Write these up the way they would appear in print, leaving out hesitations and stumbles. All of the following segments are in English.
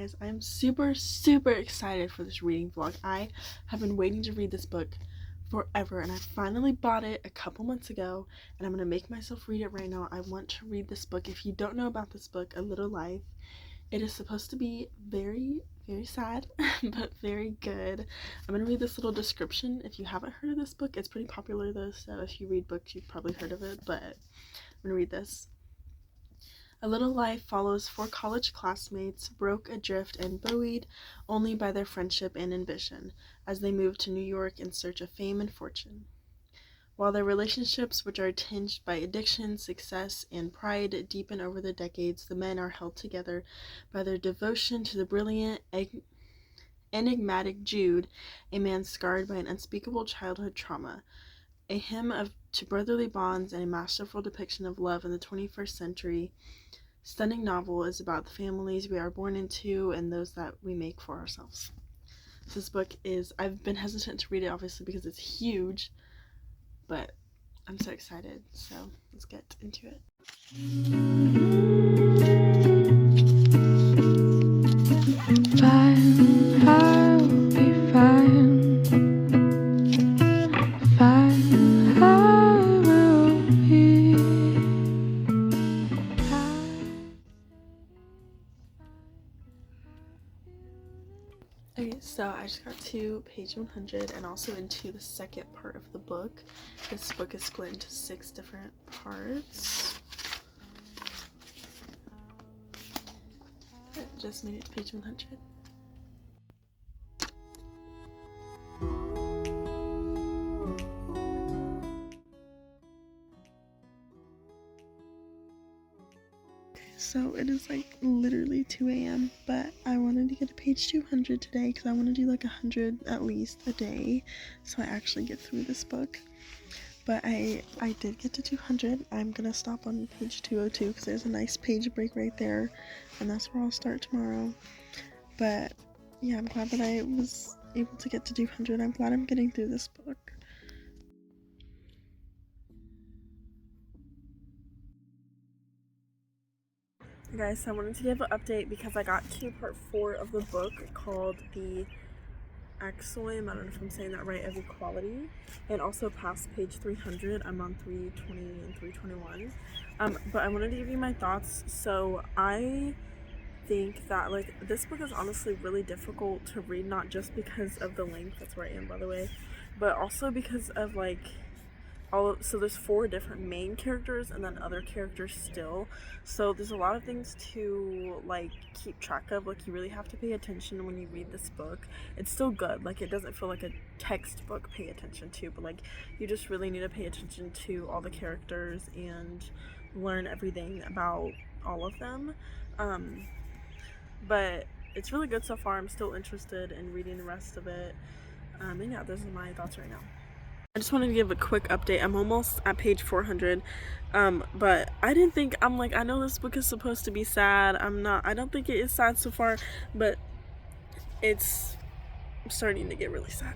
guys, I'm super excited for this reading vlog. I have been waiting to read this book forever, and I finally bought it a couple months ago, and I'm gonna make myself read it right now. I want to read this book. If you don't know about this book, A Little Life, it is supposed to be very sad but very good. I'm gonna read this little description. If you haven't heard of this book, it's pretty popular though, so if you read books you've probably heard of it, but I'm gonna read this. A Little Life follows four college classmates, broke adrift and buoyed only by their friendship and ambition, as they move to New York in search of fame and fortune. While their relationships, which are tinged by addiction, success, and pride, deepen over the decades, the men are held together by their devotion to the brilliant, enigmatic Jude, a man scarred by an unspeakable childhood trauma. A hymn to brotherly bonds and a masterful depiction of love in the 21st century. Stunning novel is about the families we are born into and those that we make for ourselves. This book is, I've been hesitant to read it obviously because it's huge, but I'm so excited, so let's get into it. Fine, I'll be fine. Fine, I will be. Okay, so I just got to page 100 and also into the second part of the book. This book is split into 6 different parts. I just made it to page 100. So it is like literally 2 a.m. but I wanted to get to page 200 today because I want to do like 100 at least a day so I actually get through this book. But I did get to 200. I'm gonna stop on page 202 because there's a nice page break right there, and that's where I'll start tomorrow. But yeah, I'm glad that I was able to get to 200. I'm glad I'm getting through this book. Guys, so I wanted to give an update because I got to part 4 of the book called The Axiom, I don't know if I'm saying that right, of Equality, and also past page 300. I'm on 320 and 321. But I wanted to give you my thoughts. So I think that like this book is honestly really difficult to read, not just because of the length, that's where I am by the way, but also because of like so there's 4 different main characters and then other characters still, so there's a lot of things to like keep track of. Like you really have to pay attention when you read this book. It's still good, like it doesn't feel like a textbook pay attention to, but like you just really need to pay attention to all the characters and learn everything about all of them. But it's really good so far. I'm still interested in reading the rest of it. And yeah, those are my thoughts right now. I just wanted to give a quick update. I'm almost at page 400, but I didn't think, I know this book is supposed to be sad. I don't think it is sad so far, but it's starting to get really sad.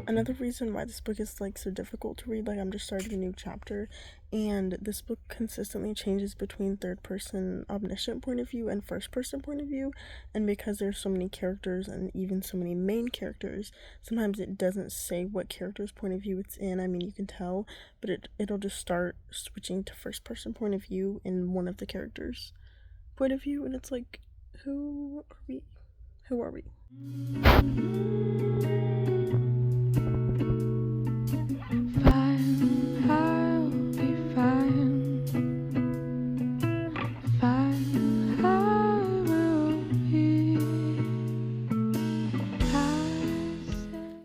Another reason why this book is like so difficult to read, like I'm just starting a new chapter, and this book consistently changes between third person omniscient point of view and first person point of view, and because there's so many characters and even so many main characters, sometimes it doesn't say what character's point of view it's in. I mean, you can tell, but it'll just start switching to first person point of view in one of the characters' point of view, and it's like, who are we? Who are we? Fine, I'll be fine. Fine, I will be.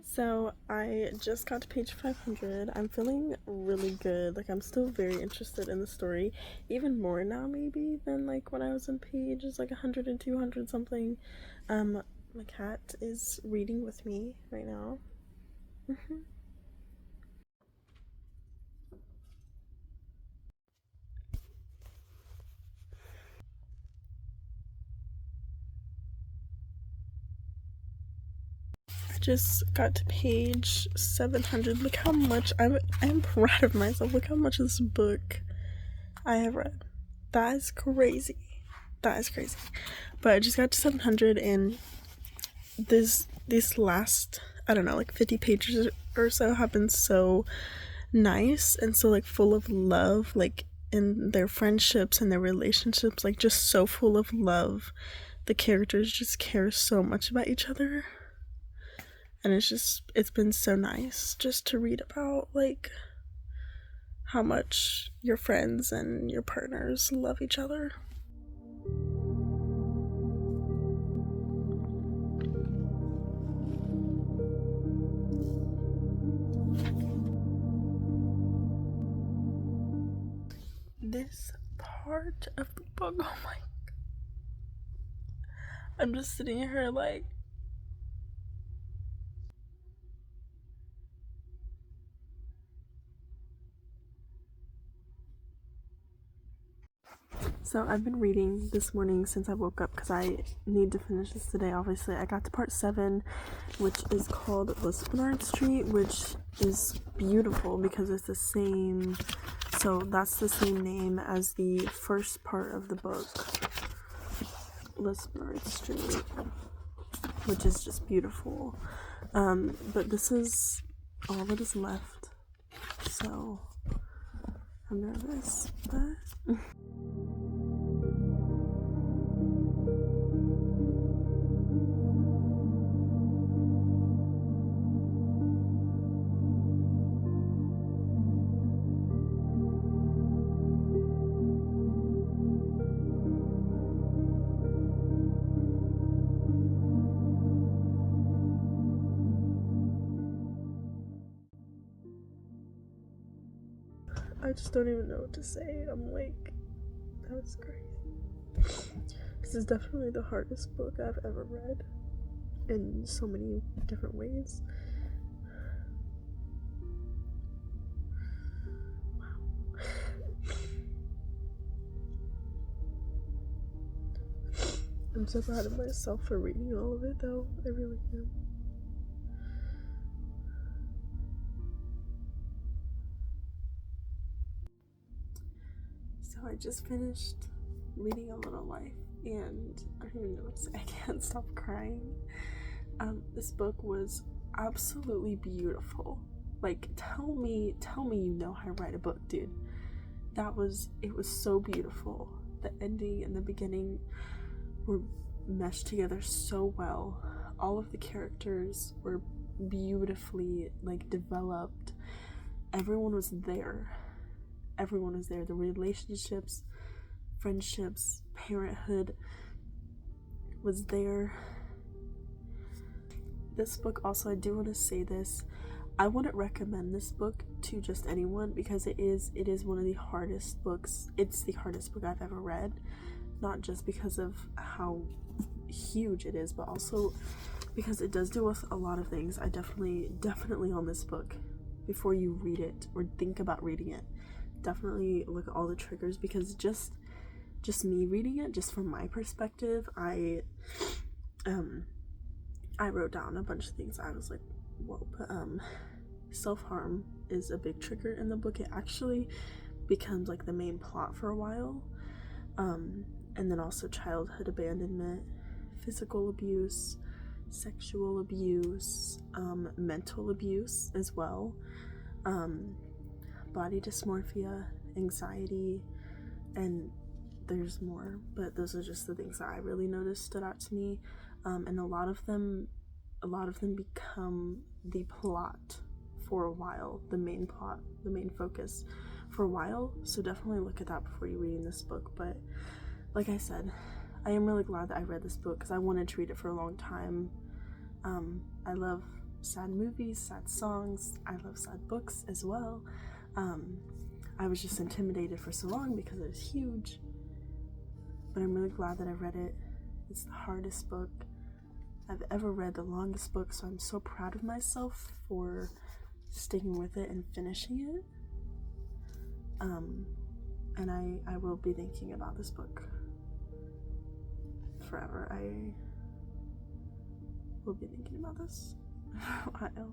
So I just got to page 500. I'm feeling really good. Like I'm still very interested in the story, even more now maybe than like when I was in pages like 100 and 200 something. My cat is reading with me right now. I just got to page 700. Look how much I'm proud of myself. Look how much this book I have read. That is crazy. That is crazy. But I just got to 700, and these last, I don't know, like 50 pages or so have been so nice and so like full of love, like in their friendships and their relationships, like just so full of love. The characters just care so much about each other, and it's been so nice just to read about like how much your friends and your partners love each other. This part of the book, oh my god, I'm just sitting here like, so I've been reading this morning since I woke up because I need to finish this today. Obviously, I got to part 7, which is called Bernard Street, which is beautiful because it's the same, so that's the same name as the first part of the book, Bernard Street, which is just beautiful. But this is all that is left, so I'm nervous, but I just don't even know what to say. I'm like, that was crazy. This is definitely the hardest book I've ever read in so many different ways. Wow. I'm so proud of myself for reading all of it, though. I really am. So I just finished reading A Little Life, and I don't even know what to say. I can't stop crying. This book was absolutely beautiful. Like, tell me you know how to write a book, dude. It was so beautiful. The ending and the beginning were meshed together so well. All of the characters were beautifully like developed. Everyone was there. The relationships, friendships, parenthood was there. This book also, I do want to say this, I wouldn't recommend this book to just anyone because it is one of the hardest books. It's the hardest book I've ever read, not just because of how huge it is, but also because it does deal with a lot of things. I definitely on this book, before you read it or think about reading it, definitely look at all the triggers, because just me reading it, just from my perspective, I wrote down a bunch of things. I was like, whoa. But self-harm is a big trigger in the book. It actually becomes like the main plot for a while. And then also childhood abandonment, physical abuse, sexual abuse, mental abuse as well, body dysmorphia, anxiety, and there's more, but those are just the things that I really noticed stood out to me. And a lot of them become the plot for a while, the main plot, the main focus for a while. So definitely look at that before you're reading this book. But like I said, I am really glad that I read this book because I wanted to read it for a long time. I love sad movies, sad songs. I love sad books as well. I was just intimidated for so long because it was huge. But I'm really glad that I read it. It's the hardest book I've ever read, the longest book, so I'm so proud of myself for sticking with it and finishing it. And I will be thinking about this book forever. I will be thinking about this for a while.